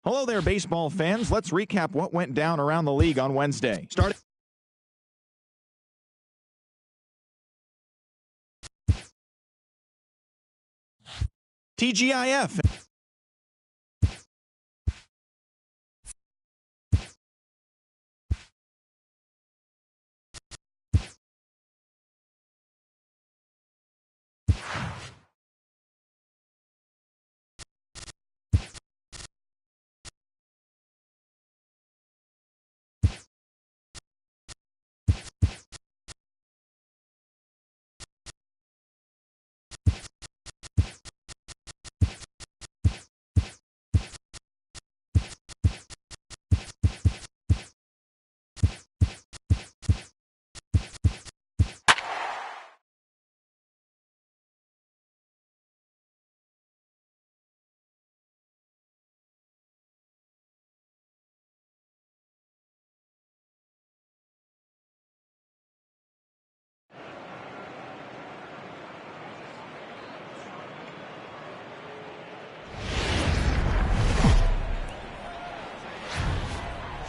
Hello there, baseball fans. Let's recap what went down around the league on Wednesday. TGIF.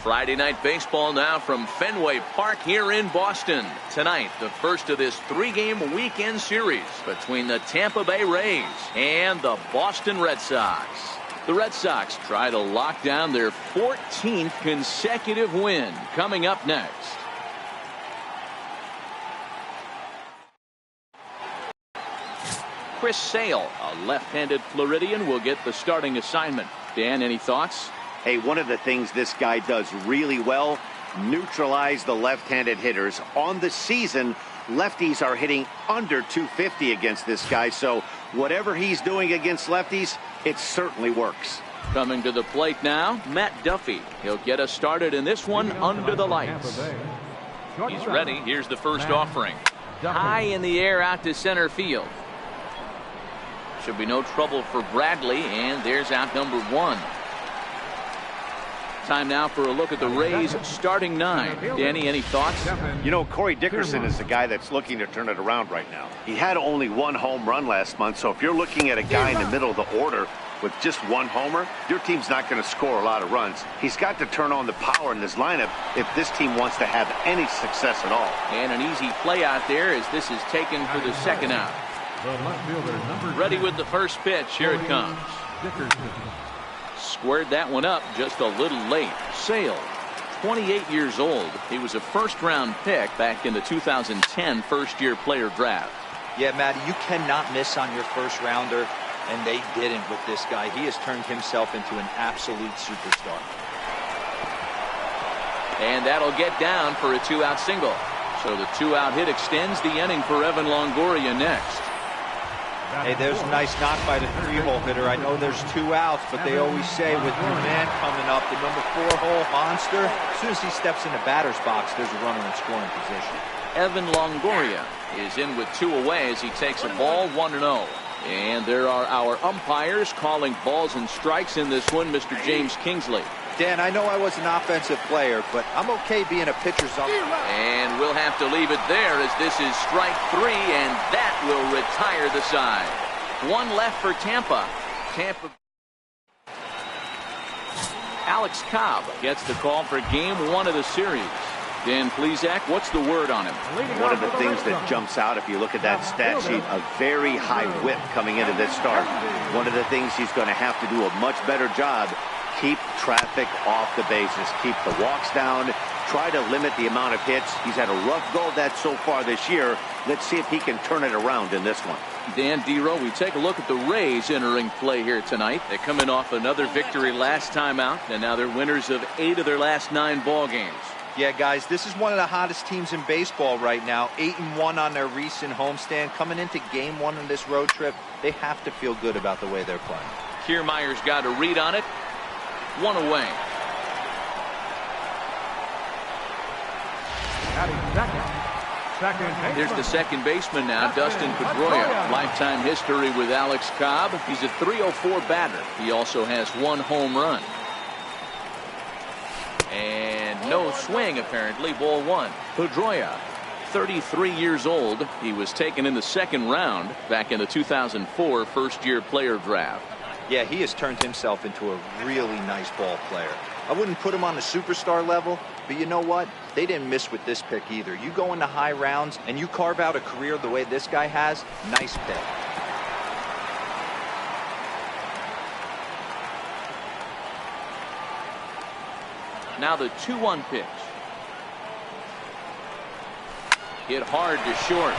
Friday night baseball now from Fenway Park here in Boston. Tonight, the first of this three-game weekend series between the Tampa Bay Rays and the Boston Red Sox. The Red Sox try to lock down their 14th consecutive win. Coming up next. Chris Sale, a left-handed Floridian, will get the starting assignment. Dan, any thoughts? Hey, one of the things this guy does really well, neutralize the left-handed hitters. On the season, lefties are hitting under 250 against this guy, so whatever he's doing against lefties, it certainly works. Coming to the plate now, Matt Duffy. He'll get us started in this one under the lights. He's ready. Here's the first offering. High in the air out to center field. Should be no trouble for Bradley, and there's out number one. Time now for a look at the Rays starting nine. Danny, any thoughts? You know, Corey Dickerson is the guy that's looking to turn it around right now. He had only one home run last month, so if you're looking at a guy in the middle of the order with just one homer, your team's not going to score a lot of runs. He's got to turn on the power in this lineup if this team wants to have any success at all. And an easy play out there as this is taken for the second out. Ready with the first pitch. Here it comes. Squared that one up just a little late. Sale, 28 years old. He was a first-round pick back in the 2010 first-year player draft. Yeah, Matty, you cannot miss on your first-rounder, and they didn't with this guy. He has turned himself into an absolute superstar. And that'll get down for a two-out single. So the two-out hit extends the inning for Evan Longoria next. Hey, there's a nice knock by the three-hole hitter. I know there's two outs, but they always say with your man coming up, the number 4-hole monster, as soon as he steps in the batter's box, there's a runner in scoring position. Evan Longoria is in with two away as he takes a ball 1-0. And there are our umpires calling balls and strikes in this one, Mr. James Kingsley. Dan, I know I was an offensive player, but I'm okay being a pitcher's umpire. And we'll have to leave it there as this is strike three, and that will retire the side. One left for Tampa. Alex Cobb gets the call for game one of the series. Dan Plesac, what's the word on him? One of the things that jumps out if you look at that stat sheet, a very high whip coming into this start. One of the things he's going to have to do a much better job, keep traffic off the bases, keep the walks down, try to limit the amount of hits. He's had a rough go of that so far this year. Let's see if he can turn it around in this one. Dan Dero, we take a look at the Rays entering play here tonight. They're coming off another victory last time out, and now they're winners of 8 of their last 9 ball games. Yeah, guys, this is one of the hottest teams in baseball right now. 8-1 on their recent homestand. Coming into game one on this road trip, they have to feel good about the way they're playing. Kiermaier's got a read on it. One away. Here's the second baseman now, Dustin Pedroia. Lifetime history with Alex Cobb. He's a .304 batter. He also has 1 home run. And no swing, apparently. Ball 1. Pedroia, 33 years old. He was taken in the second round back in the 2004 first-year player draft. Yeah, he has turned himself into a really nice ball player. I wouldn't put him on the superstar level, but you know what? They didn't miss with this pick either. You go into high rounds and you carve out a career the way this guy has, nice pick. Now the 2-1 pitch. Hit hard to short.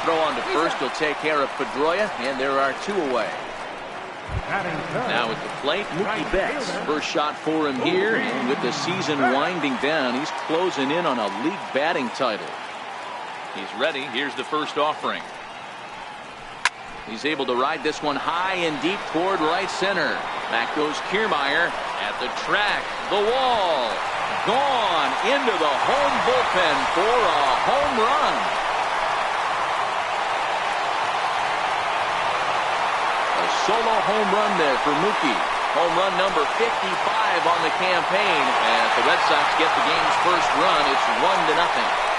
Throw on to first. He'll take care of Pedroia, and there are 2 away. Now at the plate, Mookie Betts. First shot for him here, and with the season winding down, he's closing in on a league batting title. He's ready. Here's the first offering. He's able to ride this one high and deep toward right center. Back goes Kiermaier at the track. The wall. Gone into the home bullpen for a home run. A solo home run there for Mookie. Home run number 55 on the campaign. As the Red Sox get the game's first run, it's 1-0.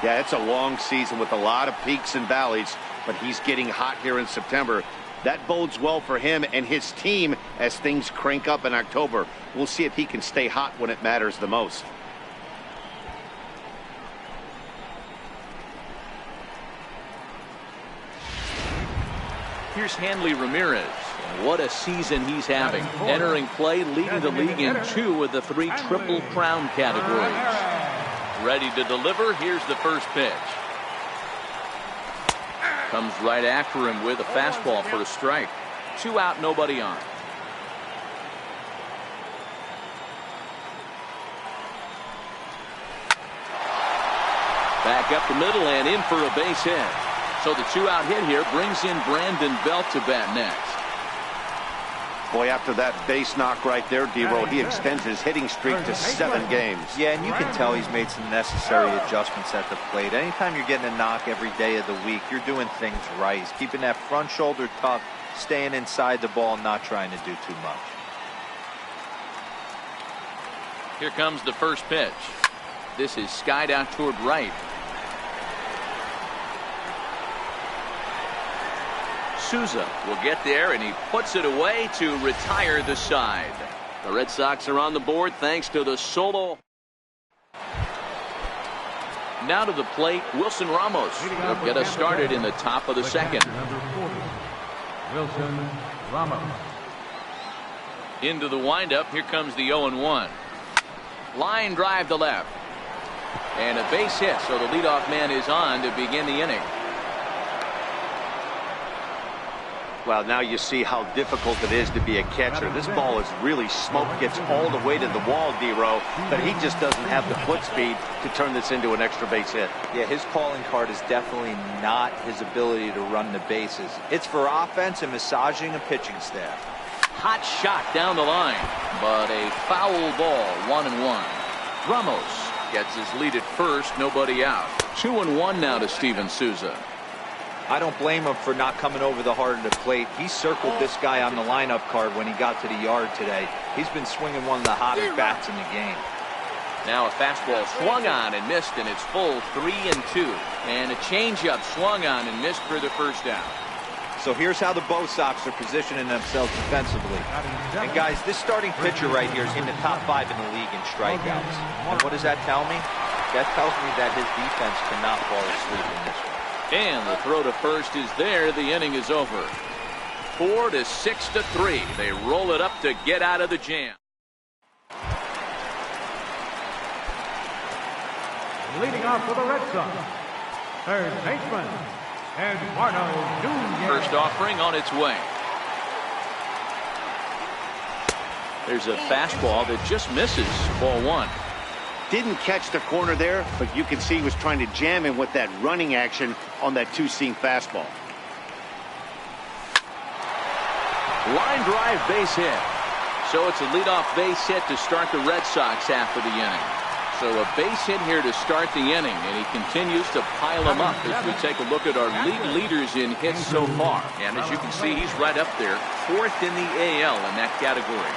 Yeah, it's a long season with a lot of peaks and valleys, but he's getting hot here in September. That bodes well for him and his team as things crank up in October. We'll see if he can stay hot when it matters the most. Here's Hanley Ramirez. And what a season he's having. Entering play, leading the league in 2 of the 3 Triple Crown categories. Ready to deliver. Here's the first pitch. Comes right after him with a fastball for a strike. 2 out, nobody on. Back up the middle and in for a base hit. So the 2-out hit here brings in Brandon Belt to bat next. Boy, after that base knock right there, D-Roll, he extends his hitting streak to 7 games. Yeah, and you can tell he's made some necessary adjustments at the plate. Anytime you're getting a knock every day of the week, you're doing things right. He's keeping that front shoulder tough, staying inside the ball, not trying to do too much. Here comes the first pitch. This is skied out toward right. Souza will get there, and he puts it away to retire the side. The Red Sox are on the board thanks to the solo. Now to the plate, Wilson Ramos. He'll get us started in the top of the second. Wilson Ramos. Into the windup. Here comes the 0-1. Line drive to left. And a base hit, so the leadoff man is on to begin the inning. Well, now you see how difficult it is to be a catcher. This ball is really smoked, gets all the way to the wall, D-Row, but he just doesn't have the foot speed to turn this into an extra base hit. Yeah, his calling card is definitely not his ability to run the bases. It's for offense and massaging a pitching staff. Hot shot down the line, but a foul ball, 1-1. Ramos gets his lead at first, nobody out. 2-1 now to Steven Souza. I don't blame him for not coming over the heart of the plate. He circled this guy on the lineup card when he got to the yard today. He's been swinging one of the hottest bats in the game. Now a fastball swung on and missed, and it's full 3-2. And a changeup swung on and missed for the first down. So here's how the Bo Sox are positioning themselves defensively. And guys, this starting pitcher right here is in the top 5 in the league in strikeouts. And what does that tell me? That tells me that his defense cannot fall asleep in this one. And the throw to first is there. The inning is over. 4-6-3. They roll it up to get out of the jam. Leading off for the Red Sox, third baseman, Eduardo Nunez. First offering on its way. There's a fastball that just misses. Ball 1. Didn't catch the corner there, but you can see he was trying to jam him with that running action on that 2-seam fastball. Line drive base hit. So it's a leadoff base hit to start the Red Sox after the inning. So a base hit here to start the inning, and he continues to pile them up as we take a look at our league leaders in hits so far. And as you can see, he's right up there, 4th in the AL in that category.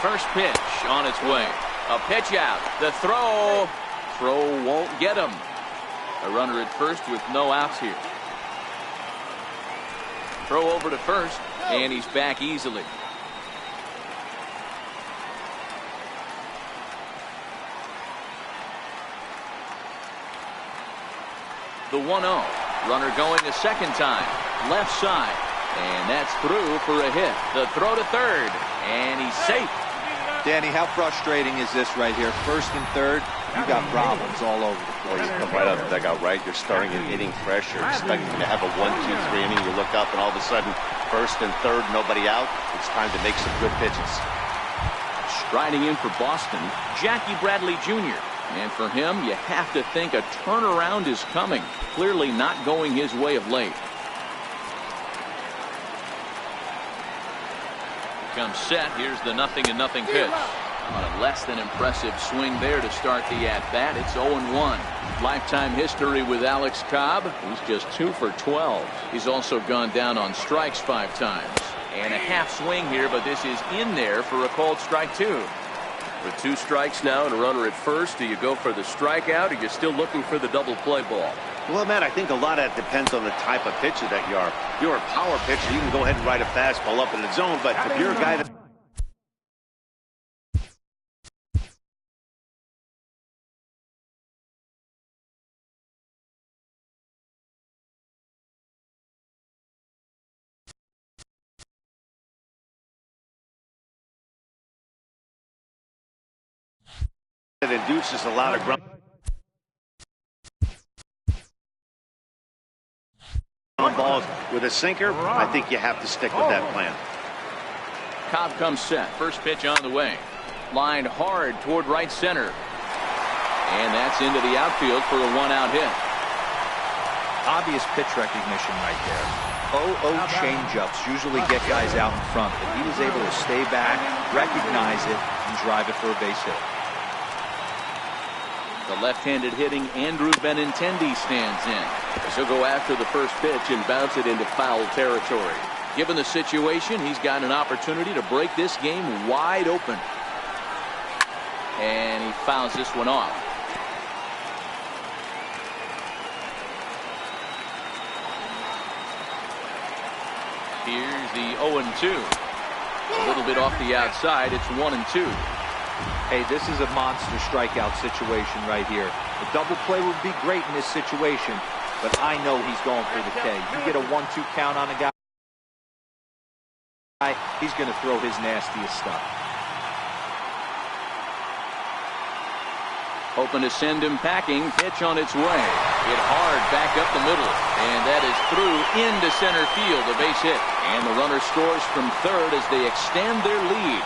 First pitch on its way. A pitch out. The throw Throw won't get him. A runner at first with no outs here. Throw over to first, and he's back easily. The 1-0. Runner going a second time. Left side. And that's through for a hit. The throw to third. And he's safe. Danny, how frustrating is this right here? First and third, you got problems all over the place. You come right out of the dugout, right? You're starting and hitting pressure, expecting to have a 1-2-3 inning. You look up, and all of a sudden, first and third, nobody out. It's time to make some good pitches. Striding in for Boston, Jackie Bradley Jr. And for him, you have to think a turnaround is coming. Clearly not going his way of late. Comes set. Here's the 0-0 pitch. On a less than impressive swing there to start the at-bat. It's 0-1. Lifetime history with Alex Cobb. He's just 2 for 12. He's also gone down on strikes 5 times. And a half swing here, but this is in there for a called strike 2. With 2 strikes now and a runner at first, do you go for the strikeout, or you're still looking for the double play ball? Well, Matt, I think a lot of that depends on the type of pitcher that you are. If you're a power pitcher, you can go ahead and ride a fastball up in the zone, but if you're a guy that induces a lot of ground balls with a sinker, I think you have to stick with that plan. Cobb comes set. First pitch on the way. Lined hard toward right center. And that's into the outfield for a 1-out hit. Obvious pitch recognition right there. 0-0 changeups usually get guys out in front, but he was able to stay back, recognize it, and drive it for a base hit. The left-handed hitting Andrew Benintendi stands in. He'll go after the first pitch and bounce it into foul territory. Given the situation, he's got an opportunity to break this game wide open. And he fouls this one off. Here's the 0-2. A little bit off the outside. It's 1-2. Hey, this is a monster strikeout situation right here. A double play would be great in this situation, but I know he's going for the K. You get a 1-2 count on a guy, he's going to throw his nastiest stuff. Hoping to send him packing. Pitch on its way. Hit hard back up the middle. And that is through into center field. A base hit. And the runner scores from third as they extend their lead.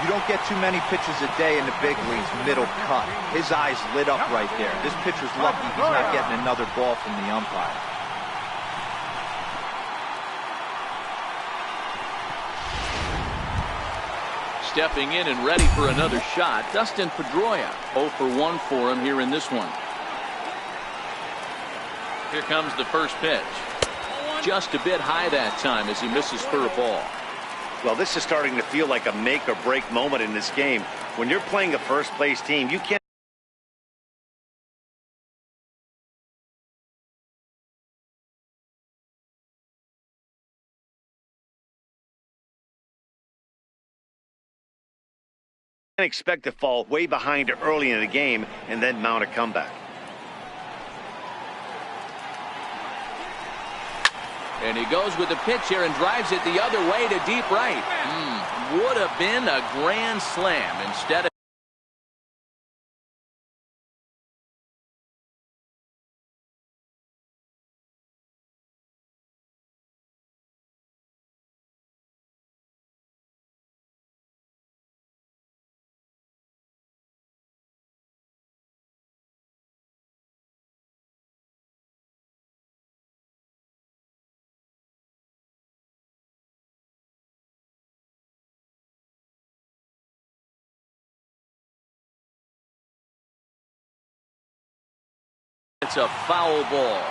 You don't get too many pitches a day in the big leagues middle cut. His eyes lit up right there. This pitcher's lucky he's not getting another ball from the umpire. Stepping in and ready for another shot, Dustin Pedroia. 0 for 1 for him here in this one. Here comes the first pitch. Just a bit high that time as he misses for a ball. Well, this is starting to feel like a make or break moment in this game. When you're playing a first place team, you can't expect to fall way behind early in the game and then mount a comeback. And he goes with the pitch here and drives it the other way to deep right. Would have been a grand slam instead of it's a foul ball.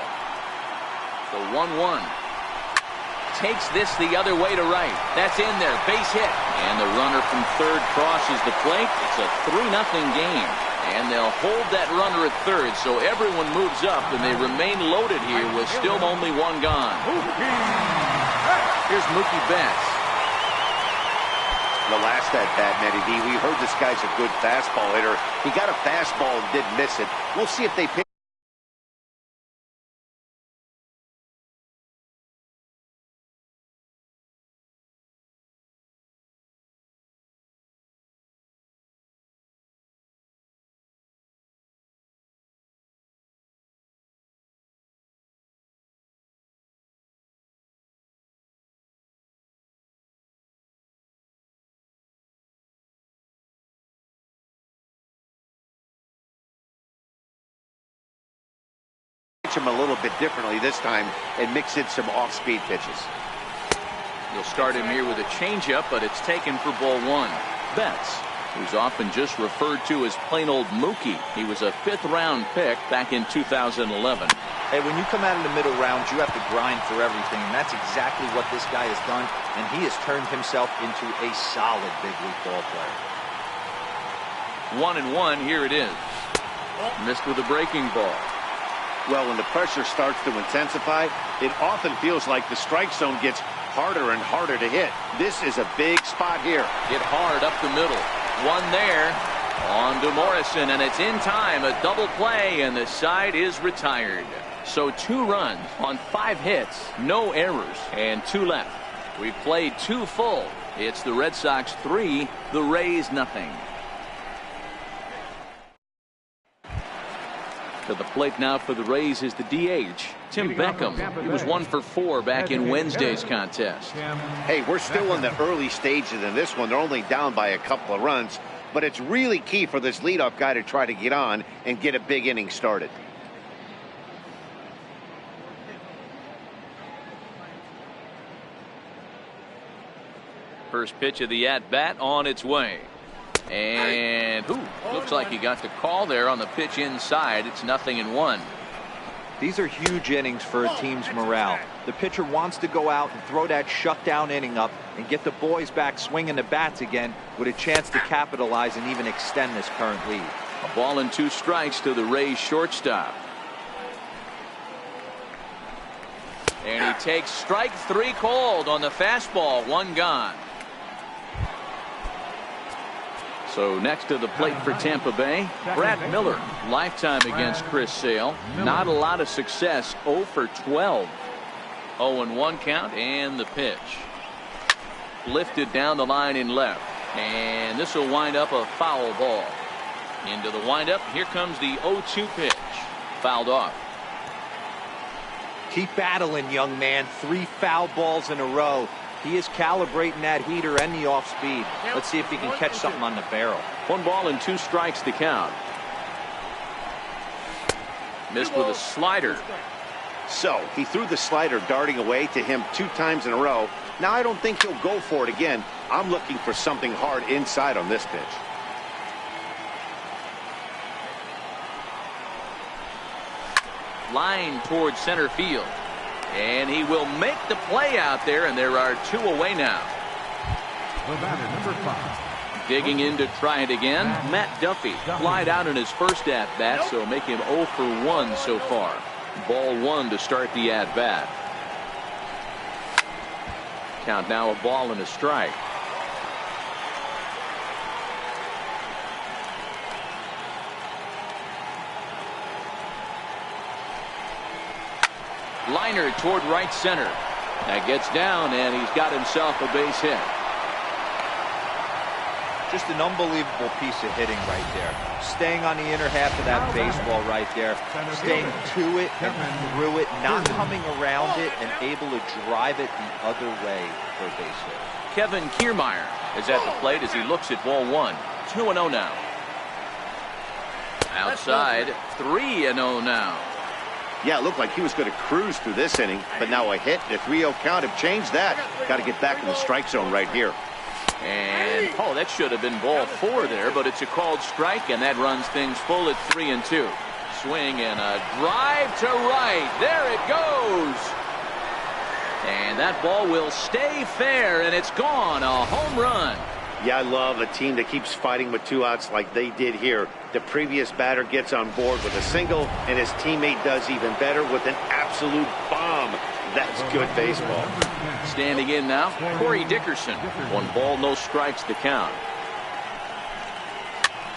The 1-1. Takes this the other way to right. That's in there. Base hit. And the runner from third crosses the plate. It's a 3-0 game. And they'll hold that runner at third, so everyone moves up, and they remain loaded here with still only one gone. Here's Mookie Betts. The last at bat, Matty D, we heard this guy's a good fastball hitter. He got a fastball and didn't miss it. We'll see if they pick. Him a little bit differently this time and mix in some off-speed pitches. You'll start him here with a changeup, but it's taken for ball one. Betts, who's often just referred to as plain old Mookie. He was a 5th-round pick back in 2011. Hey, when you come out of the middle rounds, you have to grind for everything, and that's exactly what this guy has done, and he has turned himself into a solid big league ball player. 1-1, here it is. Missed with a breaking ball. Well, when the pressure starts to intensify, it often feels like the strike zone gets harder and harder to hit. This is a big spot here. Hit hard up the middle. One there. On to Morrison, and it's in time. A double play, and the side is retired. So 2 runs on 5 hits, no errors, and 2 left. We've played 2 full. It's the Red Sox 3, the Rays nothing. To the plate now for the Rays is the DH, Tim Beckham. He was 1 for 4 back in Wednesday's contest. Hey, we're still in the early stages in this one. They're only down by a couple of runs, but it's really key for this leadoff guy to try to get on and get a big inning started. First pitch of the at-bat on its way. And looks like he got the call there on the pitch inside. It's 0-1. These are huge innings for a team's morale. The pitcher wants to go out and throw that shutdown inning up and get the boys back swinging the bats again with a chance to capitalize and even extend this current lead. A ball and 2 strikes to the Rays shortstop. And he takes strike 3 called on the fastball. 1 gone. So next to the plate for Tampa Bay, Brad Miller, lifetime against Chris Sale. Not a lot of success, 0 for 12. 0-1 count, and the pitch. Lifted down the line in left. And this will wind up a foul ball. Into the windup, here comes the 0-2 pitch. Fouled off. Keep battling, young man. 3 foul balls in a row. He is calibrating that heater and the off speed. Let's see if he can catch something on the barrel. 1 ball and 2 strikes to count. Missed with a slider. So he threw the slider darting away to him 2 times in a row. Now I don't think he'll go for it again. I'm looking for something hard inside on this pitch. Line towards center field. And he will make the play out there, and there are 2 away now. The batter, number 5. Digging in to try it again, Matt Duffy. Flied out in his first at-bat, so make him 0 for 1 so far. Ball 1 to start the at-bat. Count now a ball and a strike. Liner toward right center. That gets down, and he's got himself a base hit. Just an unbelievable piece of hitting right there. Staying on the inner half of that baseball right there. Staying to it and through it, not coming around it, and able to drive it the other way for a base hit. Kevin Kiermaier is at the plate as he looks at ball 1. 2-0 now. Outside, 3-0 now. Yeah, it looked like he was going to cruise through this inning, but now a hit and a 3-0 count have changed that. Got to get back in the strike zone right here. And, that should have been ball 4 there, but it's a called strike, and that runs things full at 3-2. Swing and a drive to right. There it goes. And that ball will stay fair, and it's gone. A home run. Yeah, I love a team that keeps fighting with 2 outs like they did here. The previous batter gets on board with a single, and his teammate does even better with an absolute bomb. That's good baseball. Standing in now, Corey Dickerson. 1 ball, no strikes to count.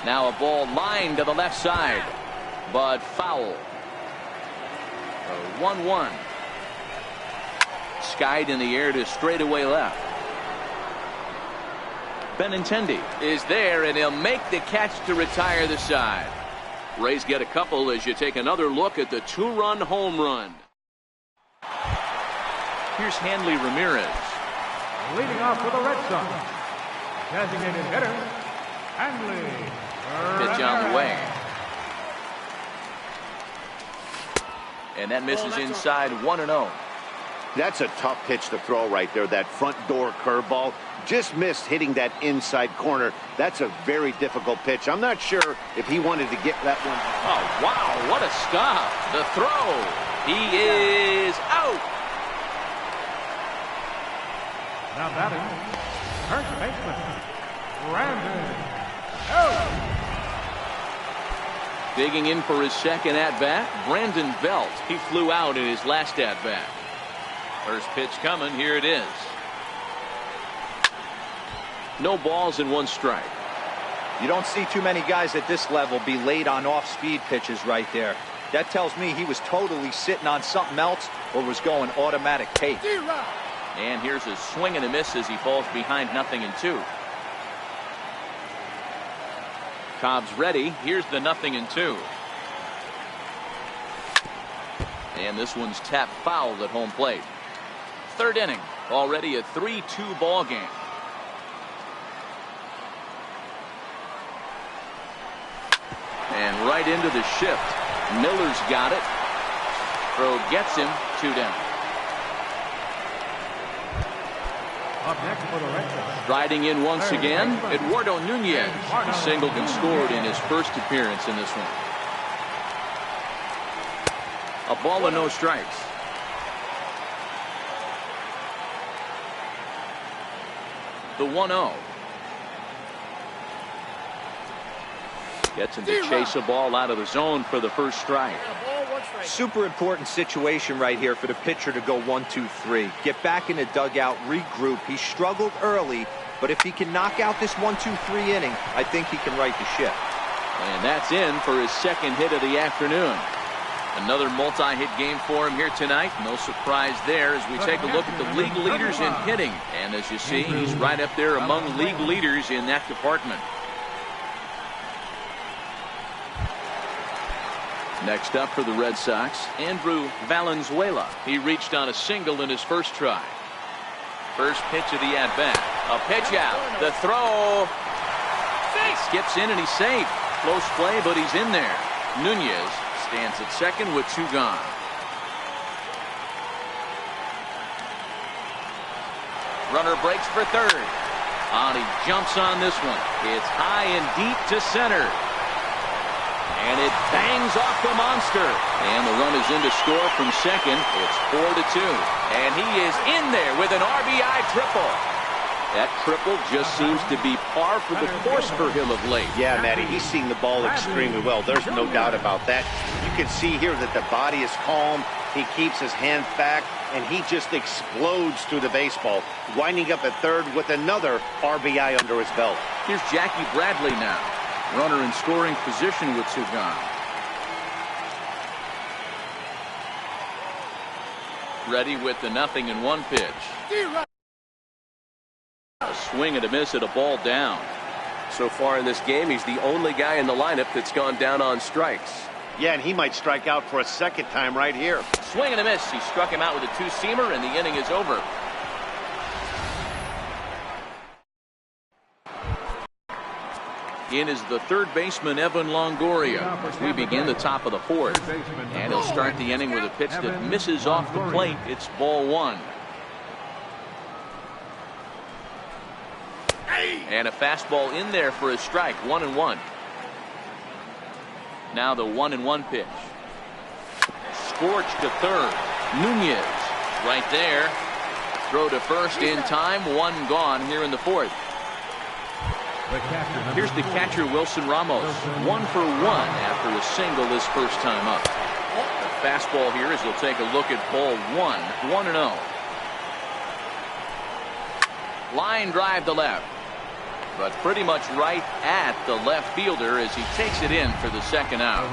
Now a ball lined to the left side, but foul. 1-1. Skied in the air to straightaway left. Benintendi is there, and he'll make the catch to retire the side. Rays get a couple as you take another look at the 2-run home run. Here's Hanley Ramirez. Leading off for the Red Sox, designated hitter, Hanley. Pitch on the way. And that misses inside 1-0. That's a tough pitch to throw right there. That front door curveball just missed hitting that inside corner. That's a very difficult pitch. I'm not sure if he wanted to get that one. Oh, wow, what a stop. The throw. He is out. Now batting, first baseman, Brandon Belt. Digging in for his second at-bat, Brandon Belt. He flew out in his last at-bat. First pitch coming. Here it is. No balls and 1 strike. You don't see too many guys at this level be late on off-speed pitches right there. That tells me he was totally sitting on something else or was going automatic pace. And here's a swing and a miss as he falls behind 0-2. Cobb's ready. Here's the 0-2. And this one's tapped foul at home plate. 3rd inning. Already a 3-2 ball game. And right into the shift. Miller's got it. Throw gets him. 2 down. Up next for the Red Sox, Riding in once again, Eduardo Nunez. He singled and scored in his first appearance in this one. A ball and no strikes. The 1-0. Gets him to chase a ball out of the zone for the first strike. Super important situation right here for the pitcher to go 1-2-3. Get back in the dugout, regroup. He struggled early, but if he can knock out this 1-2-3 inning, I think he can right the ship. And that's in for his second hit of the afternoon. Another multi-hit game for him here tonight. No surprise there as we take a look at the league leaders in hitting. And as you see, he's right up there among league leaders in that department. Next up for the Red Sox, Andrew Valenzuela. He reached on a single in his first try. First pitch of the at-bat. A pitch out. The throw. Skips in and he's safe. Close play, but he's in there. Nunez stands at second with 2 gone. Runner breaks for third. And he jumps on this one. It's high and deep to center. And it bangs off the monster. And the run is in to score from second. It's 4-2. And he is in there with an RBI triple. That triple just seems to be par for the course for him of late. Yeah, Matty, he's seeing the ball extremely well. There's no doubt about that. You can see here that the body is calm. He keeps his hands back, and he just explodes through the baseball, winding up at third with another RBI under his belt. Here's Jackie Bradley now. Runner in scoring position with 2 gone. Ready with the 0-1 pitch. A swing and a miss at a ball down. So far in this game, he's the only guy in the lineup that's gone down on strikes. Yeah, and he might strike out for a second time right here. Swing and a miss. He struck him out with a 2-seamer, and the inning is over. In is the 3rd baseman, Evan Longoria, as we begin the top of the 4th. And he'll start the inning with a pitch that misses off the plate. It's ball 1. And a fastball in there for a strike. 1-1. Now the 1-1 pitch. Scorched to third. Nunez right there. Throw to first in time. 1 gone here in the 4th. Here's the catcher, Wilson Ramos. 1 for 1 after a single his first time up. The fastball here as we'll take a look at ball 1. 1-0. Line drive to left, but pretty much right at the left fielder as he takes it in for the second out.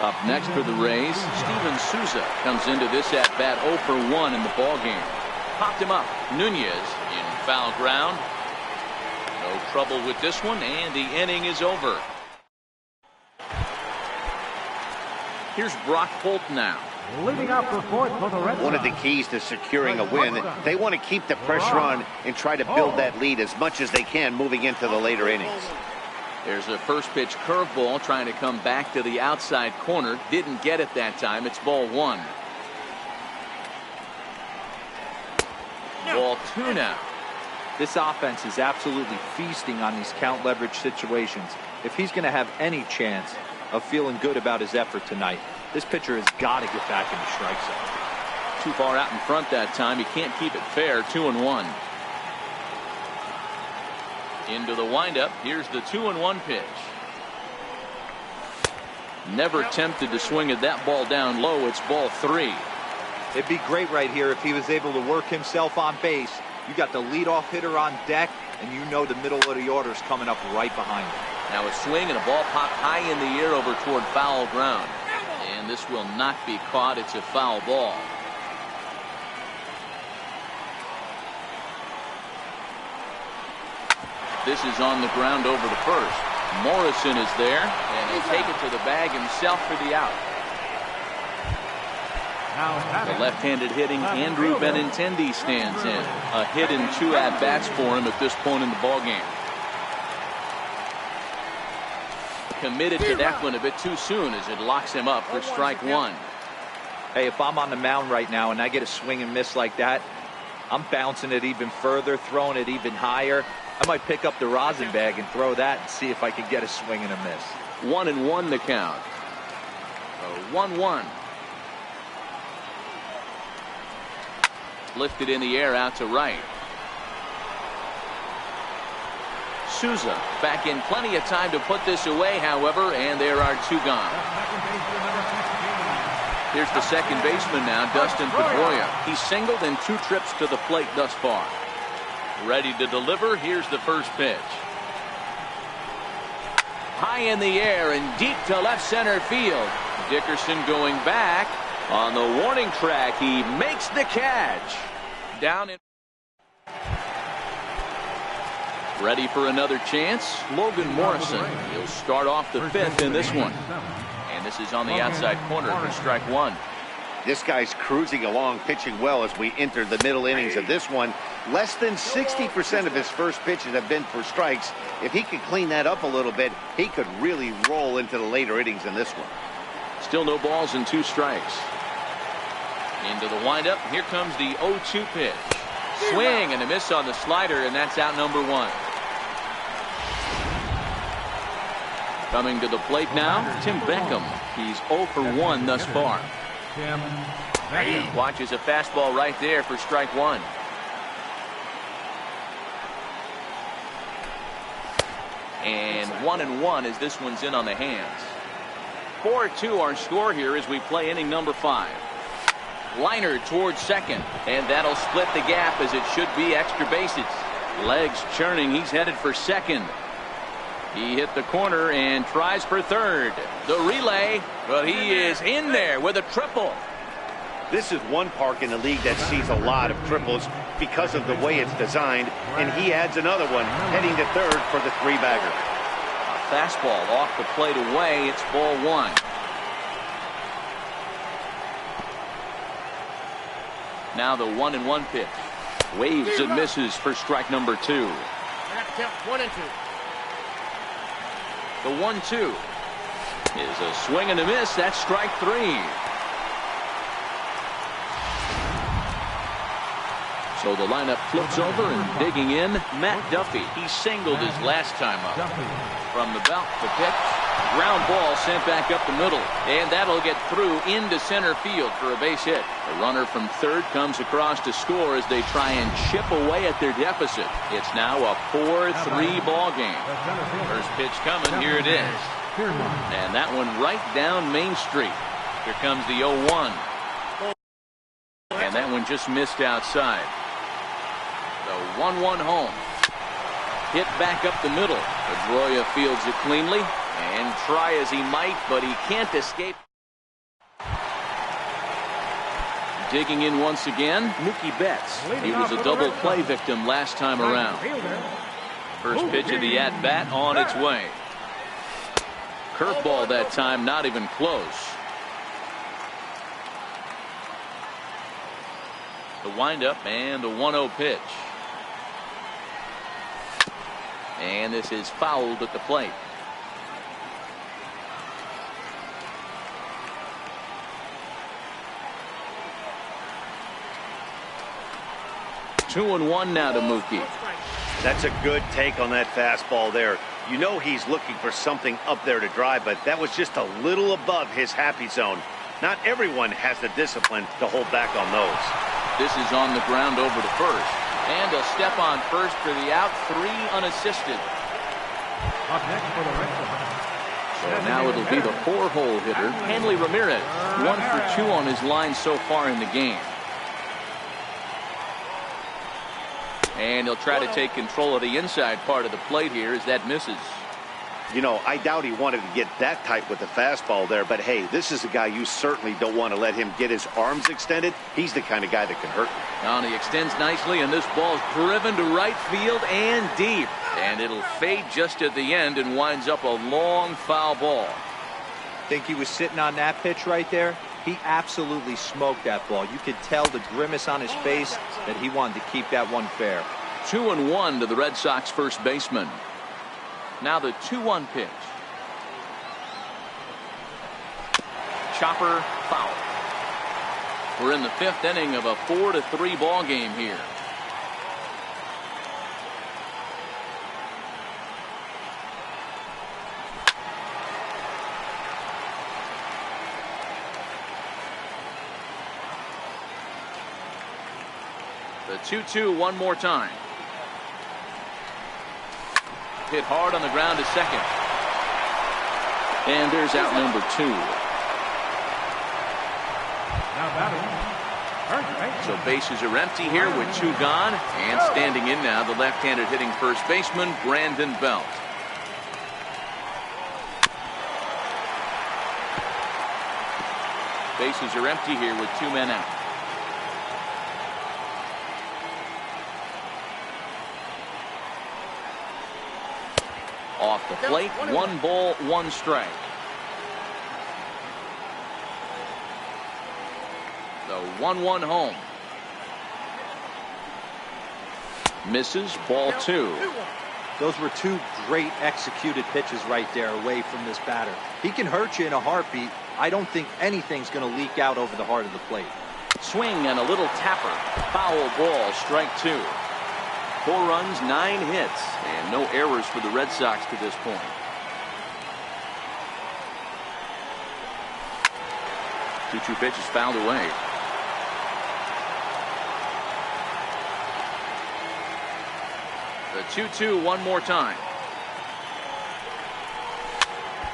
Up next for the Rays, Steven Souza comes into this at bat 0 for 1 in the ball game. Popped him up. Nunez in foul ground. No trouble with this one, and the inning is over. Here's Brock Holt now. Leading up the fourth for the Red Sox. One of the keys to securing a win, they want to keep the pressure on and try to build that lead as much as they can moving into the later innings. There's a first pitch curveball trying to come back to the outside corner. Didn't get it that time. It's ball 1. Ball 2 now. This offense is absolutely feasting on these count leverage situations. If he's going to have any chance of feeling good about his effort tonight, this pitcher has got to get back in the strike zone. Too far out in front that time. He can't keep it fair. 2-1. Into the windup. Here's the 2-1 pitch. Never tempted to swing at that ball down low. It's ball 3. It'd be great right here if he was able to work himself on base. You got the leadoff hitter on deck, and you know the middle of the order is coming up right behind him. Now a swing and a ball popped high in the air over toward foul ground. And this will not be caught. It's a foul ball. This is on the ground over to first. Morrison is there, and he'll take it to the bag himself for the out. The left-handed hitting Andrew Benintendi stands in. A hit and 2 at-bats for him at this point in the ballgame. Committed to that one a bit too soon as it locks him up for strike 1. Hey, if I'm on the mound right now and I get a swing and miss like that, I'm bouncing it even further, throwing it even higher. I might pick up the rosin bag and throw that and see if I can get a swing and a miss. 1-1 the count. 1-1. Lifted in the air out to right. Souza back in plenty of time to put this away, however, and there are 2 gone. Here's the second baseman now, Dustin Pedroia. He's singled in 2 trips to the plate thus far. Ready to deliver. Here's the first pitch. High in the air and deep to left center field. Dickerson going back. On the warning track, he makes the catch. Down in. Ready for another chance. Logan Morrison. He'll start off the 5th in this one. And this is on the outside corner for strike 1. This guy's cruising along, pitching well as we enter the middle innings of this one. Less than 60% of his first pitches have been for strikes. If he could clean that up a little bit, he could really roll into the later innings in this one. Still no balls and 2 strikes. Into the windup. Here comes the 0-2 pitch. Swing and a miss on the slider, and that's out number 1. Coming to the plate now, Tim Beckham. He's 0 for 1 thus far. Watches a fastball right there for strike 1. And 1-1 as this one's in on the hands. 4-2 our score here as we play inning number 5. Liner towards second, and that'll split the gap as it should be extra bases. Legs churning, he's headed for second. He hit the corner and tries for third. The relay, but he is in there with a triple. This is one park in the league that sees a lot of triples because of the way it's designed, and he adds another one, heading to third for the 3-bagger. A fastball off the plate away. It's ball 1. Now the 1-1 pitch. Waves and misses for strike number 2. I got to count 1 and 2. The 1-2 is a swing and a miss. That's strike 3. So the lineup flips over and digging in, Matt Duffy. He singled his last time up. From the belt, the pitch. Ground ball sent back up the middle, and that'll get through into center field for a base hit. The runner from third comes across to score as they try and chip away at their deficit. It's now a 4-3 ball game. First pitch coming, here it is. And that one right down Main Street. Here comes the 0-1. And that one just missed outside. The 1-1 home. Hit back up the middle. Pedroia fields it cleanly. And try as he might, but he can't escape. Digging in once again, Mookie Betts. He was a double play victim last time around. First pitch of the at-bat on its way. Curveball that time, not even close. The windup and the 1-0 pitch. And this is fouled at the plate. Two and one now to Mookie. That's a good take on that fastball there. You know he's looking for something up there to drive, but that was just a little above his happy zone. Not everyone has the discipline to hold back on those. This is on the ground over to first. And a step on first for the out, 3 unassisted. Up next for the Red Sox. So now it'll be the 4-hole hitter, Hanley Ramirez. 1 for 2 on his line so far in the game. And he'll try to take control of the inside part of the plate here as that misses. You know, I doubt he wanted to get that tight with the fastball there, but hey, this is a guy you certainly don't want to let him get his arms extended. He's the kind of guy that can hurt you. Now he extends nicely, and this ball's driven to right field and deep. And it'll fade just at the end and winds up a long foul ball. Think he was sitting on that pitch right there? He absolutely smoked that ball. You could tell the grimace on his face that he wanted to keep that one fair. 2-1 to the Red Sox first baseman. Now the 2-1 pitch. Chopper foul. We're in the 5th inning of a 4-3 ball game here. The 2-2 one more time. Hit hard on the ground to second. And there's out number 2. Now batting. So bases are empty here with 2 gone. And standing in now, the left-handed hitting first baseman, Brandon Belt. Bases are empty here with 2 men out. Off the plate, 1 ball, 1 strike. The 1-1 home. Misses, ball 2. Those were 2 great executed pitches right there away from this batter. He can hurt you in a heartbeat. I don't think anything's going to leak out over the heart of the plate. Swing and a little tapper. Foul ball, strike 2. 4 runs, 9 hits, and no errors for the Red Sox to this point. Two pitches fouled away. The 2-2 one more time.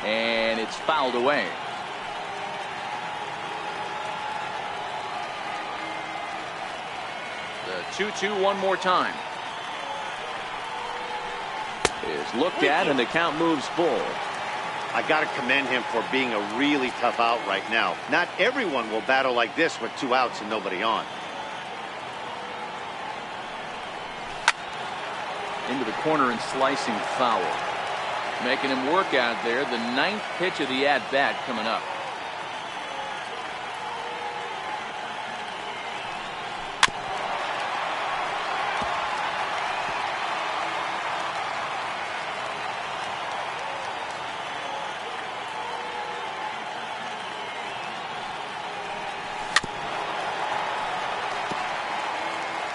And it's fouled away. The 2-2 one more time. Is looked at, and the count moves full. I got to commend him for being a really tough out right now. Not everyone will battle like this with 2 outs and nobody on. Into the corner and slicing foul. Making him work out there. The 9th pitch of the at-bat coming up.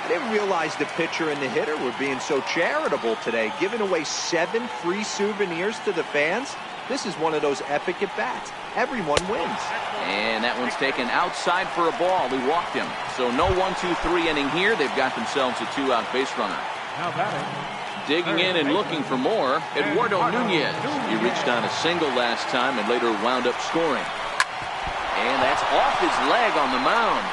I didn't realize the pitcher and the hitter were being so charitable today, giving away 7 free souvenirs to the fans. This is one of those epic at-bats. Everyone wins. And that one's taken outside for a ball. He walked him. So no 1-2-3 inning here. They've got themselves a 2-out base runner. Now batting. Digging in and looking for more, Eduardo Nunez. He reached on a single last time and later wound up scoring. And that's off his leg on the mound.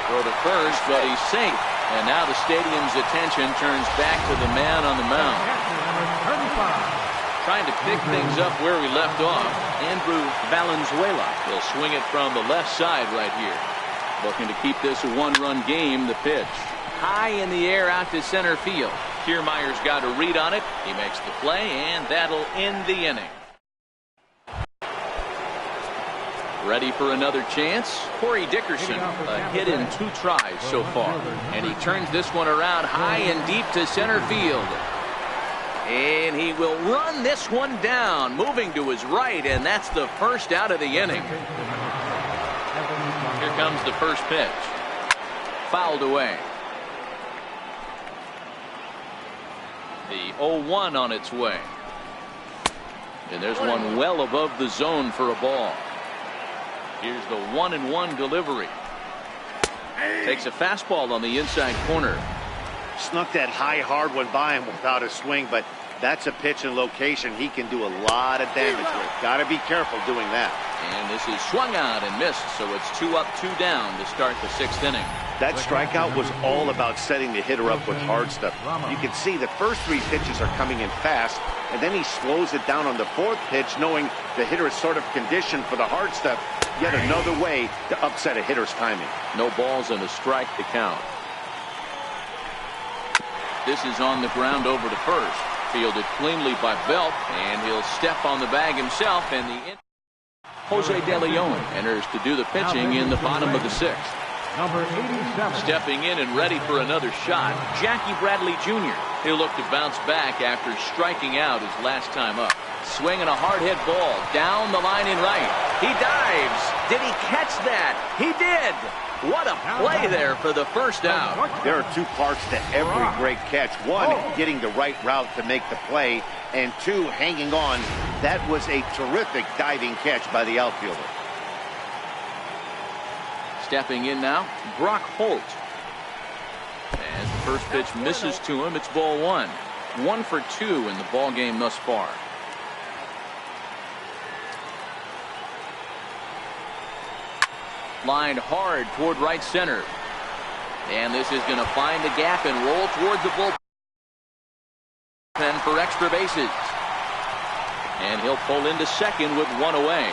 Throw to first, but he's safe. And now the stadium's attention turns back to the man on the mound. Trying to pick things up where we left off, Andrew Valenzuela. He'll swing it from the left side right here. Looking to keep this a one-run game. The pitch. High in the air out to center field. Kiermaier's got a read on it. He makes the play, and that'll end the inning. Ready for another chance? Corey Dickerson, a hit in 2 tries so far. And he turns this one around high and deep to center field. And he will run this one down, moving to his right, and that's the first out of the inning. Here comes the first pitch. Fouled away. The 0-1 on its way. And there's one well above the zone for a ball. Here's the 1-1 delivery. Takes a fastball on the inside corner. Snuck that high hard one by him without a swing, but that's a pitch and location he can do a lot of damage with. Got to be careful doing that. And this is swung out and missed, so it's 2 up, 2 down to start the 6th inning. That strikeout was all about setting the hitter up with hard stuff. You can see the first 3 pitches are coming in fast, and then he slows it down on the 4th pitch, knowing the hitter is sort of conditioned for the hard stuff. Yet another way to upset a hitter's timing. No balls and a strike to count. This is on the ground over to first. Fielded cleanly by Belt, and he'll step on the bag himself, and Jose De Leon enters to do the pitching in the bottom of the 6th. Number 87. Stepping in and ready for another shot, Jackie Bradley Jr. He'll look to bounce back after striking out his last time up. Swinging a hard hit ball down the line in right. He dives. Did he catch that? He did. What a play there for the first out. There are 2 parts to every great catch. 1, getting the right route to make the play, and 2, hanging on. That was a terrific diving catch by the outfielder. Stepping in now, Brock Holt. As the first pitch misses to him, it's ball 1. 1 for 2 in the ball game thus far. Lined hard toward right center. And this is going to find the gap and roll towards the bullpen for extra bases. And he'll pull into second with 1 away.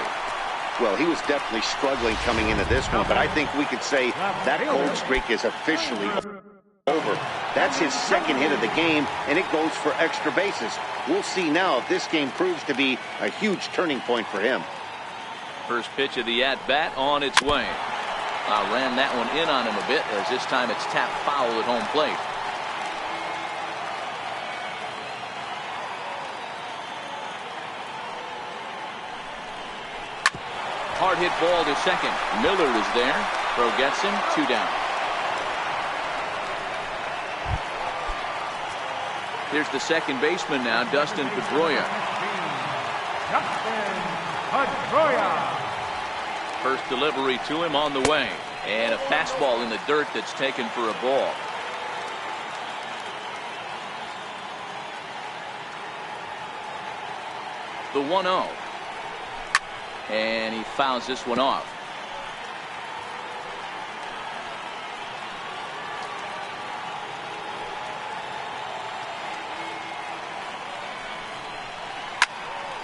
Well, he was definitely struggling coming into this one, but I think we could say that cold streak is officially over. That's his 2nd hit of the game, and it goes for extra bases. We'll see now if this game proves to be a huge turning point for him. First pitch of the at-bat on its way. Ran that one in on him a bit, as this time it's tapped foul at home plate. Hard hit ball to second. Miller is there. Throw gets him. 2 down. Here's the second baseman now, Dustin Pedroia. Dustin Pedroia. First delivery to him on the way. And a fastball in the dirt that's taken for a ball. The 1-0. And he fouls this one off.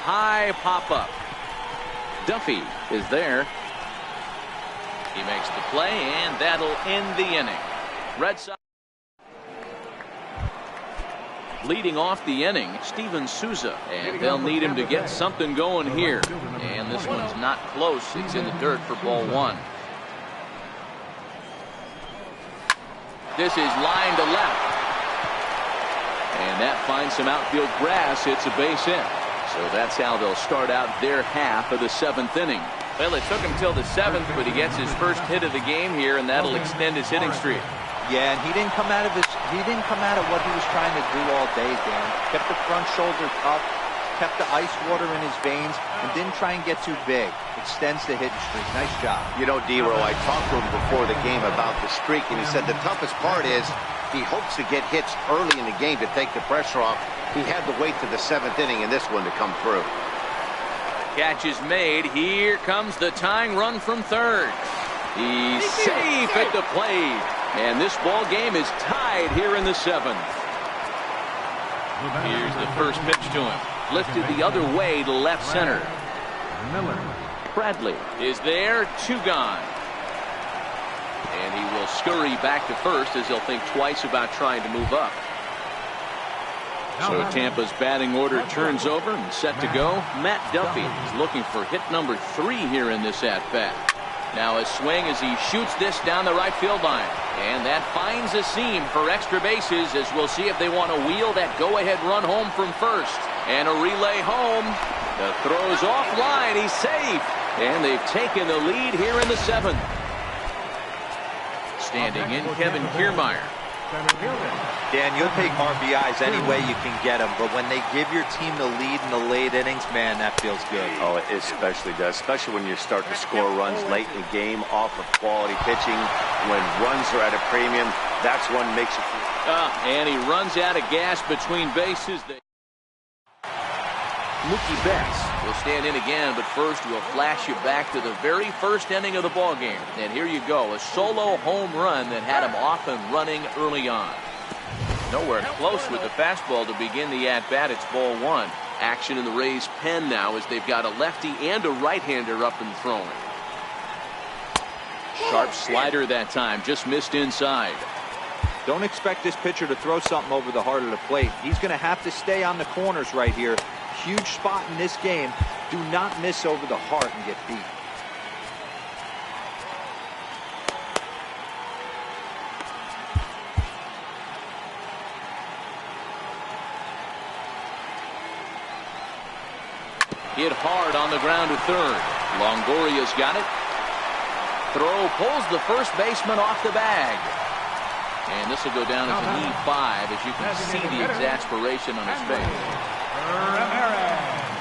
High pop-up. Duffy is there. He makes the play, and that'll end the inning. Red Sox leading off the inning, Steven Souza, and they'll need him to get something going here. And this one's not close. It's in the dirt for ball 1. This is line to left. And that finds some outfield grass. It's a base hit. So that's how they'll start out their half of the 7th inning. Well, it took him till the 7th, but he gets his first hit of the game here, and that'll extend his hitting streak. Yeah, and he didn't come out of what he was trying to do all day, Dan. Kept the front shoulder up, kept the ice water in his veins and didn't try and get too big. Extends the hitting streak. Nice job. You know, D-Row, I talked to him before the game about the streak, and he said the toughest part is he hopes to get hits early in the game to take the pressure off. He had to wait to the 7th inning in this one to come through. Catch is made. Here comes the tying run from third. He's safe at the plate. And this ball game is tied here in the 7th. Here's the first pitch to him. Lifted the other way to left center. Bradley is there. 2 gone. And he will scurry back to first as he'll think twice about trying to move up. So Tampa's batting order turns over and set to go. Matt Duffy is looking for hit number 3 here in this at-bat. Now a swing as he shoots this down the right field line. And that finds a seam for extra bases as we'll see if they want to wheel that go-ahead run home from first. And a relay home. The throw's offline. He's safe. And they've taken the lead here in the 7th. Standing in, Kevin Kiermaier. Dan, you'll take RBIs any way you can get them, but when they give your team the lead in the late innings, man, that feels good. Oh, it especially does, especially when you're starting to score runs late in the game off of quality pitching. When runs are at a premium, that's when it makes you feel. And he runs out of gas between bases. Mookie Betts will stand in again, but first we'll flash you back to the very first inning of the ball game. And here you go, a solo home run that had him off and running early on. Nowhere close with the fastball to begin the at-bat. It's ball 1. Action in the Rays' pen now as they've got a lefty and a right-hander up and throwing. Sharp slider that time, just missed inside. Don't expect this pitcher to throw something over the heart of the plate. He's going to have to stay on the corners right here. Huge spot in this game. Do not miss over the heart and get beat. Hit hard on the ground to third. Longoria's got it. Throw pulls the first baseman off the bag. And this will go down as an E5 as you can see the exasperation on his face.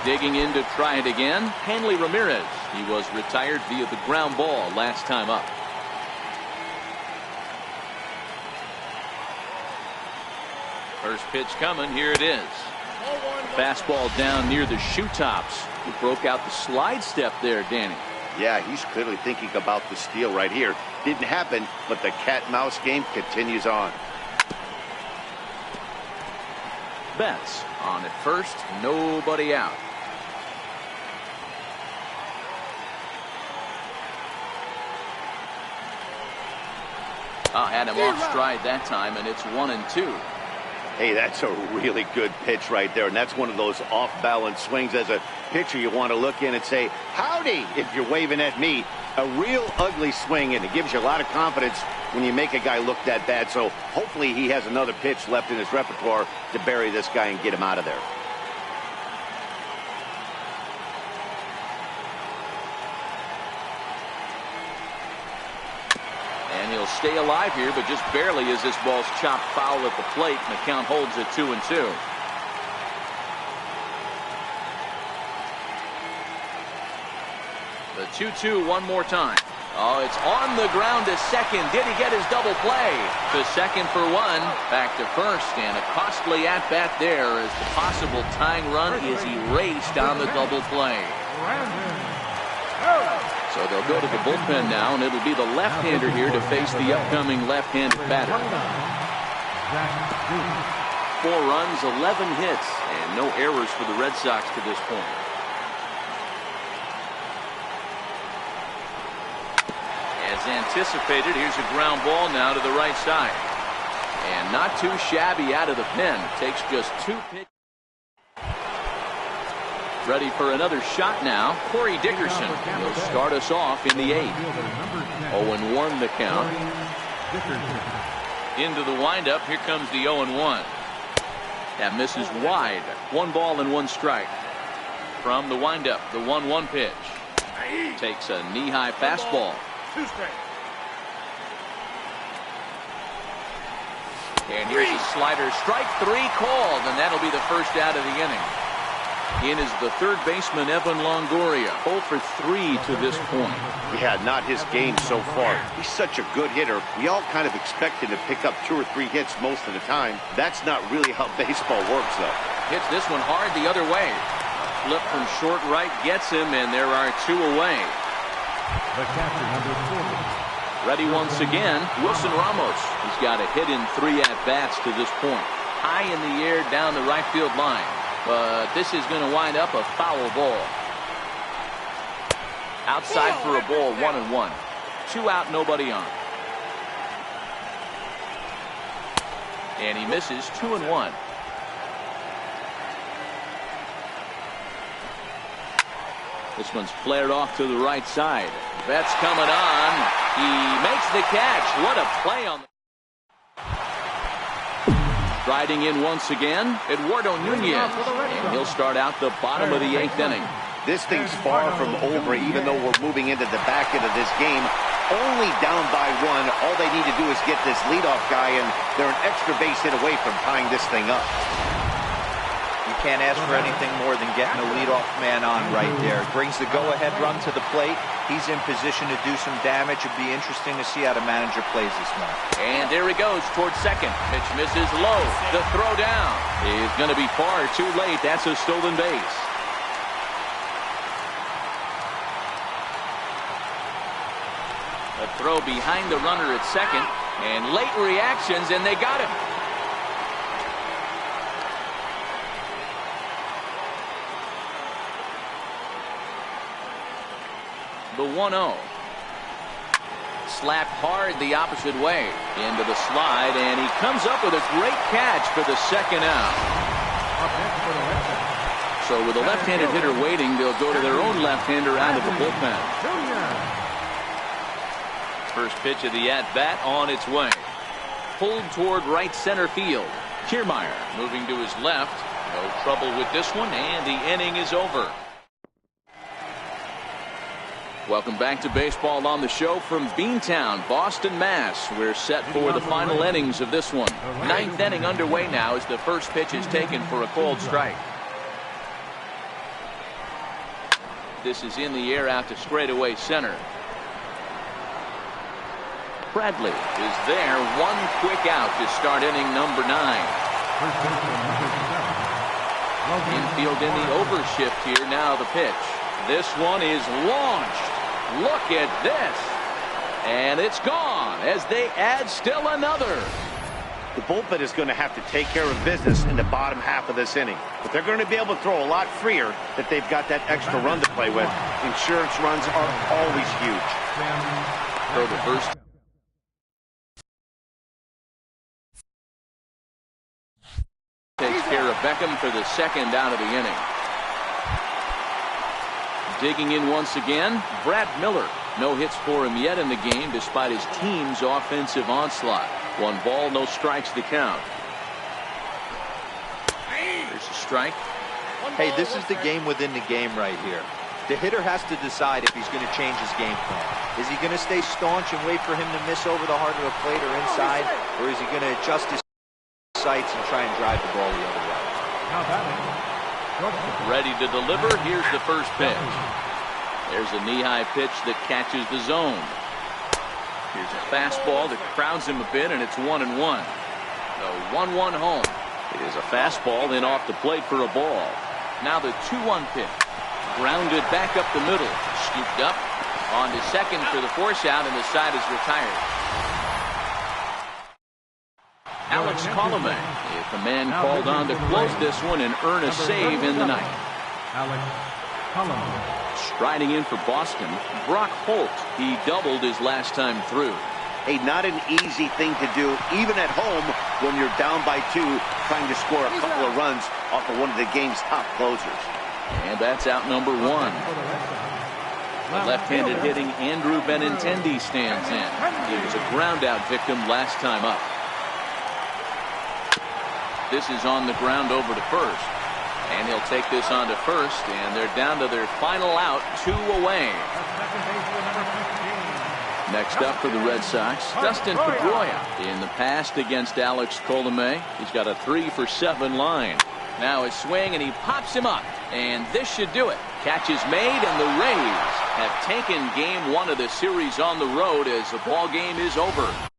Digging in to try it again, Hanley Ramirez. He was retired via the ground ball last time up. First pitch coming, here it is. Fastball down near the shoe tops. He broke out the slide step there, Danny. Yeah, he's clearly thinking about the steal right here. Didn't happen, but the cat-mouse game continues on. Betts on at first, nobody out. Had him off stride that time, and it's 1-2. Hey, that's a really good pitch right there, and that's one of those off-balance swings. As a pitcher, you want to look in and say, howdy, if you're waving at me. A real ugly swing, and it gives you a lot of confidence when you make a guy look that bad. So hopefully he has another pitch left in his repertoire to bury this guy and get him out of there. And he'll stay alive here, but just barely as this ball's chopped foul at the plate, and the count holds at 2-2. The 2-2 one more time. Oh, it's on the ground to second. Did he get his double play? To second for 1. Back to first, and a costly at-bat there as the possible tying run is erased on the double play. So they'll go to the bullpen now, and it'll be the left-hander here to face the upcoming left-handed batter. 4 runs, 11 hits, and no errors for the Red Sox to this point. As anticipated, here's a ground ball now to the right side. And not too shabby out of the pen. Takes just 2 pitches. Ready for another shot now. Corey Dickerson will start us off in the 8th. 0-1 the count. Into the windup. Here comes the 0-1. That misses wide. 1 ball and 1 strike. From the windup, the 1-1 pitch. Takes a knee-high fastball. 2 straight. And here's a slider. Strike 3 called, and that'll be the first out of the inning. In is the third baseman, Evan Longoria. 0 for 3 to this point. Yeah, not his game so far. He's such a good hitter. We all kind of expect him to pick up 2 or 3 hits most of the time. That's not really how baseball works, though. Hits this one hard the other way. Flip from short right gets him, and there are 2 away. The catcher, number 40. Ready once again, Wilson Ramos. He's got a hit in 3 at-bats to this point. High in the air down the right field line. But this is going to wind up a foul ball. Outside for a ball, 1-1. 2 out, nobody on. And he misses 2-1. This one's flared off to the right side. Betts coming on. He makes the catch. What a play on the... Riding in once again, Eduardo Nunez. And he'll start out the bottom of the 8th inning. This thing's far from over, even though we're moving into the back end of this game. Only down by 1. All they need to do is get this leadoff guy, and they're an extra base hit away from tying this thing up. You can't ask for anything more than getting a leadoff man on right there. It brings the go-ahead run to the plate. He's in position to do some damage. It'd be interesting to see how the manager plays this one. And there he goes towards second. Pitch misses low. The throw down is going to be far too late. That's a stolen base. A throw behind the runner at second. And late reactions, and they got him. The 1-0. Slapped hard the opposite way into the slide, and he comes up with a great catch for the second out. So with a left-handed hitter waiting, they'll go to their own left-hander out of the bullpen. First pitch of the at-bat on its way. Pulled toward right center field. Kiermaier moving to his left. No trouble with this one, and the inning is over. Welcome back to Baseball on the Show from Beantown, Boston, Mass. We're set for the final innings of this one. 9th inning underway now as the first pitch is taken for a cold strike. This is in the air out to straightaway center. Bradley is there. 1 quick out to start inning number 9. Infield in the overshift here. Now the pitch. This one is launched. Look at this. And it's gone as they add still another. The bullpen is going to have to take care of business in the bottom half of this inning. But they're going to be able to throw a lot freer if they've got that extra run to play with. Insurance runs are always huge. Throw the first. Takes care of Beckham for the second out of the inning. Digging in once again, Brad Miller. No hits for him yet in the game despite his team's offensive onslaught. 1 ball, no strikes to count. There's a strike. Hey, this is the game within the game right here. The hitter has to decide if he's going to change his game plan. Is he going to stay staunch and wait for him to miss over the heart of the plate or inside? Or is he going to adjust his sights and try and drive the ball the other way? Ready to deliver. Here's the first pitch. There's a knee-high pitch that catches the zone. Here's a fastball that crowds him a bit, and it's 1-1. The 1-1 home. It is a fastball in off the plate for a ball. Now the 2-1 pitch. Grounded back up the middle. Scooped up. On to second for the force out, and the side is retired. Alex Colomé, if the man called on to close this one and earn a save in the ninth. Alex Colomé. Striding in for Boston, Brock Holt. He doubled his last time through. Hey, not an easy thing to do, even at home when you're down by 2, trying to score a couple of runs off of one of the game's top closers. And that's out number 1. The left-handed hitting Andrew Benintendi stands in. He was a ground-out victim last time up. This is on the ground over to first. And he'll take this on to first, and they're down to their final out, 2 away. Next up for the Red Sox, Dustin Pedroia. In the past against Alex Colomé, he's got a 3-for-7 line. Now a swing, and he pops him up. And this should do it. Catch is made, and the Rays have taken game 1 of the series on the road as the ball game is over.